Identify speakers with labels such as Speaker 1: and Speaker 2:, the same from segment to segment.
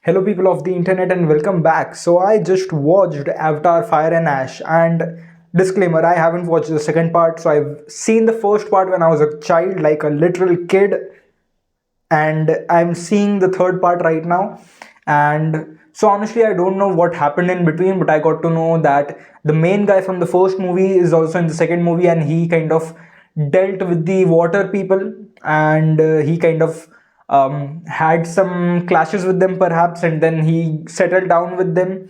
Speaker 1: Hello, people of the internet, and welcome back. So, I just watched Avatar Fire and Ash, and disclaimer, I haven't watched the second part. So, I've seen the first part when I was a child, like a literal kid, and I'm seeing the third part right now. And so, honestly, I don't know what happened in between, but I got to know that the main guy from the first movie is also in the second movie, and he kind of dealt with the water people, and he kind of had some clashes with them, perhaps, and then he settled down with them.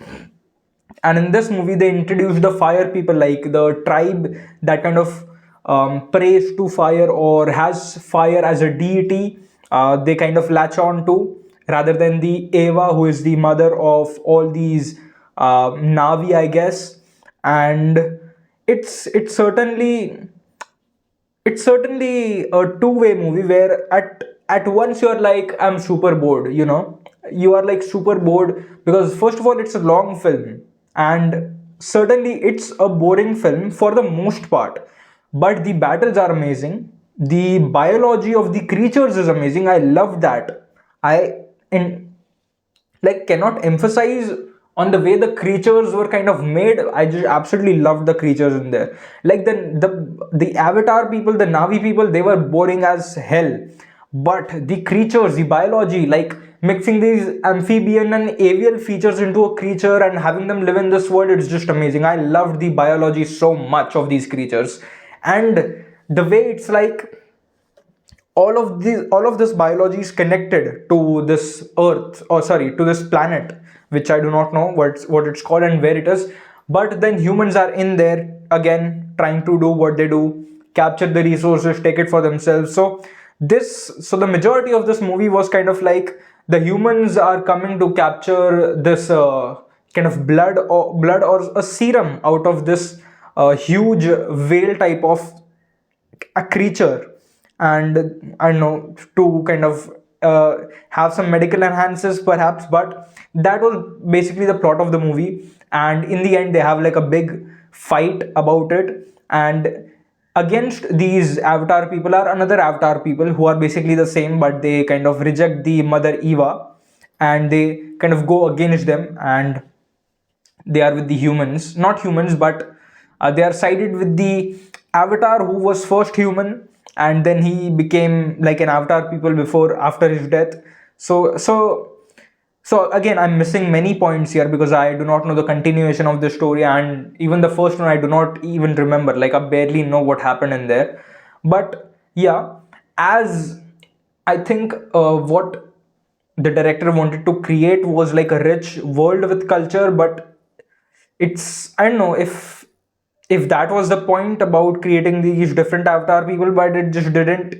Speaker 1: And in this movie they introduced the fire people, like the tribe that kind of prays to fire or has fire as a deity. They kind of latch on to, rather than the Eva, who is the mother of all these Navi, I guess. And it's certainly a two-way movie where at once you're like, I'm super bored, you are like super bored, because first of all it's a long film, and certainly it's a boring film for the most part. But the battles are amazing, the biology of the creatures is amazing. I love that. I in like cannot emphasize on the way the creatures were kind of made. I just absolutely loved the creatures in there. Like the Avatar people, the Navi people, they were boring as hell. But the creatures, the biology, like mixing these amphibian and avian features into a creature and having them live in this world, it's just amazing. I loved the biology so much of these creatures. And the way it's like all of this biology is connected to this earth, or sorry, to this planet, which I do not know what it's called and where it is. But then humans are in there again, trying to do what they do, capture the resources, take it for themselves. So the majority of this movie was kind of like the humans are coming to capture this kind of blood or a serum out of this huge whale type of a creature. And I don't know, to kind of have some medical enhances perhaps. But that was basically the plot of the movie. And in the end they have like a big fight about it, and against these Avatar people are another Avatar people who are basically the same, but they kind of reject the mother Eva, and they kind of go against them. And they are with the humans, not humans, but they are sided with the Avatar who was first human, and then he became like an Avatar people before after his death. So so so again, I'm missing many points here because I do not know the continuation of the story, and even the first one I do not even remember. Like, I barely know what happened in there. But yeah, as I think what the director wanted to create was like a rich world with culture. But it's, I don't know if that was the point about creating these different Avatar people, but it just didn't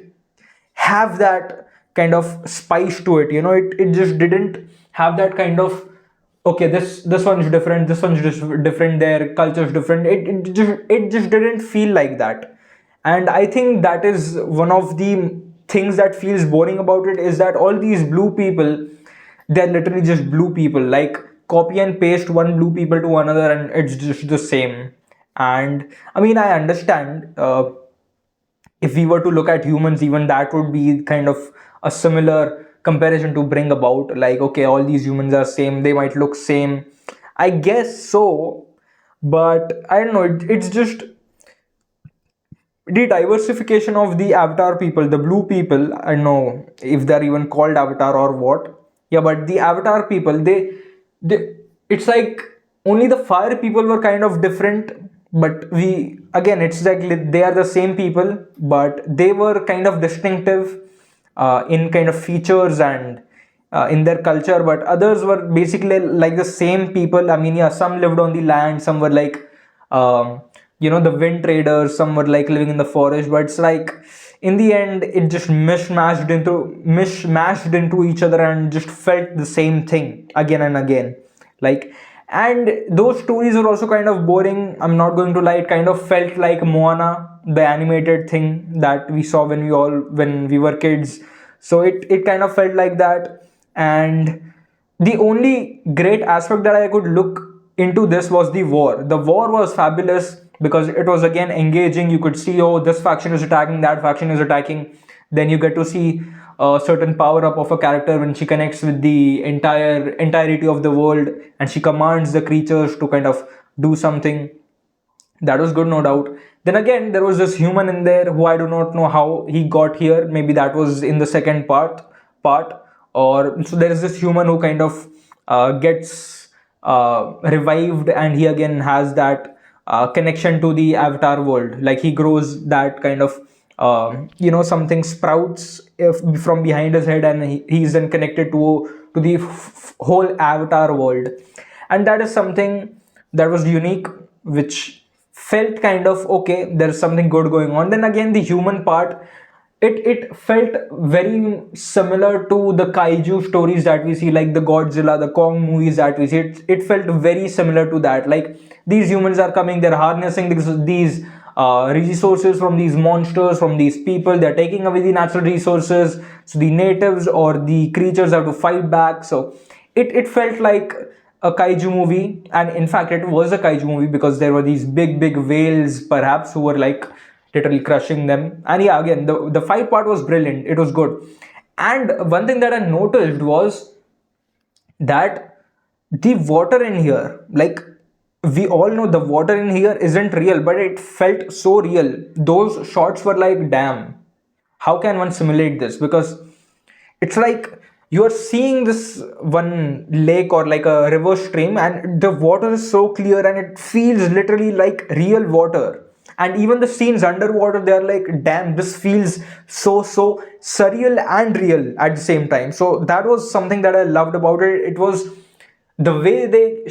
Speaker 1: have that kind of spice to it. It just didn't have that kind of, okay, this one's different, this one's just different, their culture's different. It just didn't feel like that. And I think that is one of the things that feels boring about it, is that all these blue people, they're literally just blue people, like copy and paste one blue people to another, and it's just the same. And I mean, I understand, if we were to look at humans, even that would be kind of a similar comparison to bring about. Like, okay, all these humans are same, they might look same, I guess so. But I don't know, it's just the diversification of the Avatar people, the blue people. I don't know if they're even called Avatar or what. Yeah, but the Avatar people, they it's like only the fire people were kind of different. But we, again, it's like they are the same people, but they were kind of distinctive in kind of features and in their culture. But others were basically like the same people. I mean, yeah, some lived on the land, some were like, um, the wind traders, some were like living in the forest. But it's like, in the end, it just mishmashed into each other and just felt the same thing again and again. Like, and those stories are also kind of boring, I'm not going to lie. It kind of felt like Moana, the animated thing that we saw when we were kids. So it kind of felt like that. And the only great aspect that I could look into this was the war. The war was fabulous because it was again engaging. You could see, oh, this faction is attacking, that faction is attacking. Then you get to see a certain power up of a character when she connects with the entirety of the world, and she commands the creatures to kind of do something. That was good, no doubt. Then again, there was this human in there who I do not know how he got here. Maybe that was in the second part, or so there is this human who kind of gets revived, and he again has that connection to the Avatar world. Like he grows that kind of something sprouts from behind his head, and he's then connected to the whole Avatar world, and that is something that was unique, which felt kind of okay, there's something good going on. Then again, the human part, it felt very similar to the kaiju stories that we see, like the Godzilla, the Kong movies that we see. It felt very similar to that. Like these humans are coming, they're harnessing these resources from these monsters, from these people. They're taking away the natural resources, so the natives or the creatures have to fight back. So it felt like a kaiju movie, and in fact it was a kaiju movie because there were these big whales perhaps who were like literally crushing them. And yeah, again, the fight part was brilliant, it was good. And one thing that I noticed was that the water in here, like we all know the water in here isn't real, but it felt so real. Those shots were like, damn, how can one simulate this? Because it's like you are seeing this one lake or like a river stream, and the water is so clear and it feels literally like real water. And even the scenes underwater, they are like, damn, this feels so surreal and real at the same time. So that was something that I loved about it. It was the way they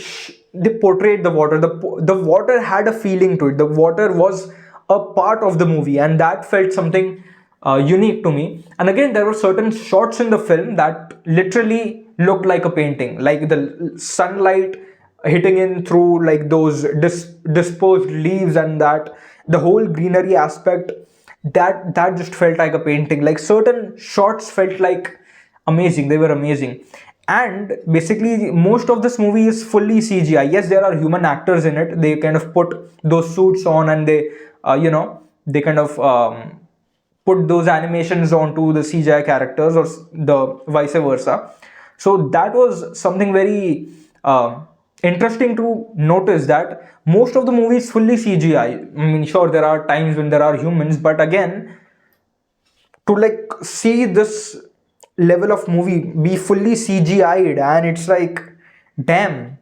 Speaker 1: portrayed the water. The water had a feeling to it. The water was a part of the movie, and that felt something unique to me. And again, there were certain shots in the film that literally looked like a painting, like the sunlight hitting in through like those disposed leaves, and that the whole greenery aspect, that just felt like a painting. Like certain shots felt like amazing, they were amazing. And basically most of this movie is fully CGI. Yes, there are human actors in it, they kind of put those suits on, and they they kind of put those animations onto the CGI characters, or the vice versa. So that was something very interesting to notice, that most of the movie is fully CGI. I mean, sure, there are times when there are humans, but again, to like see this level of movie be fully CGI'd, and it's like, damn,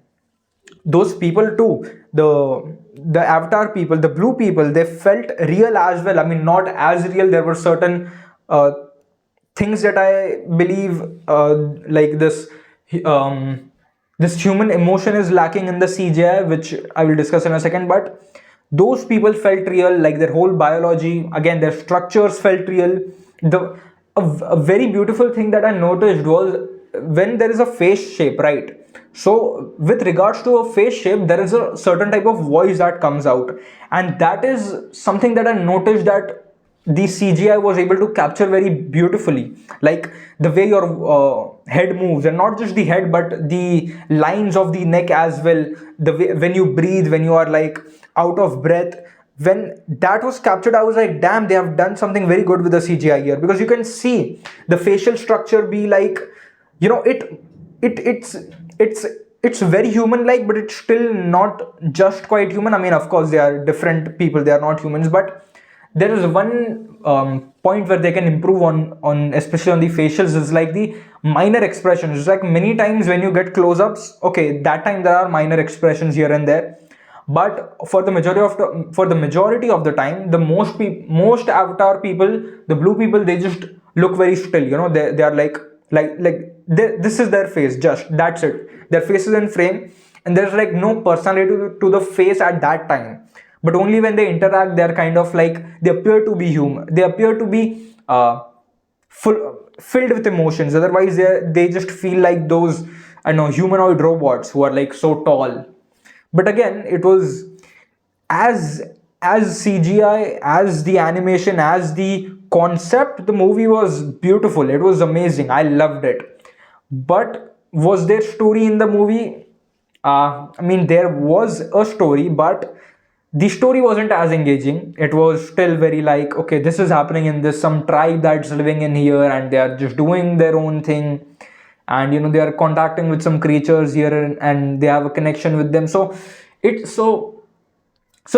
Speaker 1: those people too, the Avatar people, the blue people, they felt real as well. I mean, not as real. There were certain things that I believe, like this human emotion is lacking in the CGI, which I will discuss in a second. But those people felt real, like their whole biology, again, their structures felt real. A very beautiful thing that I noticed was when there is a face shape, right? So with regards to a face shape, there is a certain type of voice that comes out, and that is something that I noticed that the CGI was able to capture very beautifully. Like the way your head moves, and not just the head but the lines of the neck as well, the way when you breathe, when you are like out of breath, when that was captured, I was like, damn, they have done something very good with the CGI here. Because you can see the facial structure be like, it's very human like, but it's still not just quite human. I mean, of course they are different people, they are not humans, but there is one point where they can improve on especially on the facials, is like the minor expressions. It's like many times when you get close-ups, okay, that time there are minor expressions here and there, but for the majority of the time, the most Avatar people, the blue people, they just look very still. They are like this is their face, just that's it. Their face is in frame, and there's like no personality to the face at that time. But only when they interact, they're kind of like, they appear to be human. They appear to be filled with emotions. Otherwise, they just feel like those, I know, humanoid robots who are like so tall. But again, it was as CGI, as the animation, as the concept, the movie was beautiful. It was amazing. I loved it. But was there story in the movie? I mean, there was a story, but the story wasn't as engaging. It was still very like, okay, this is happening in this some tribe that's living in here, and they are just doing their own thing, and they are contacting with some creatures here, and they have a connection with them. So it's so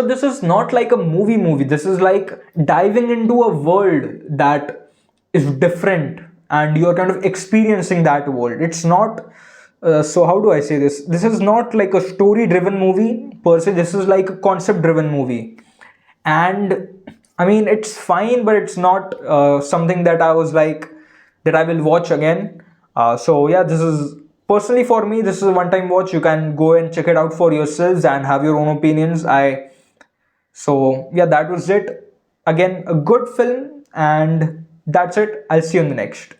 Speaker 1: this is not like a movie. This is like diving into a world that is different, and you're kind of experiencing that world. It's not so how do I say this? This is not like a story driven movie per se. This is like a concept driven movie. And I mean, it's fine, but it's not something that I was like that I will watch again. So yeah, this is personally for me, this is a one time watch. You can go and check it out for yourselves and have your own opinions. So yeah, that was it. Again, a good film, and that's it. I'll see you in the next.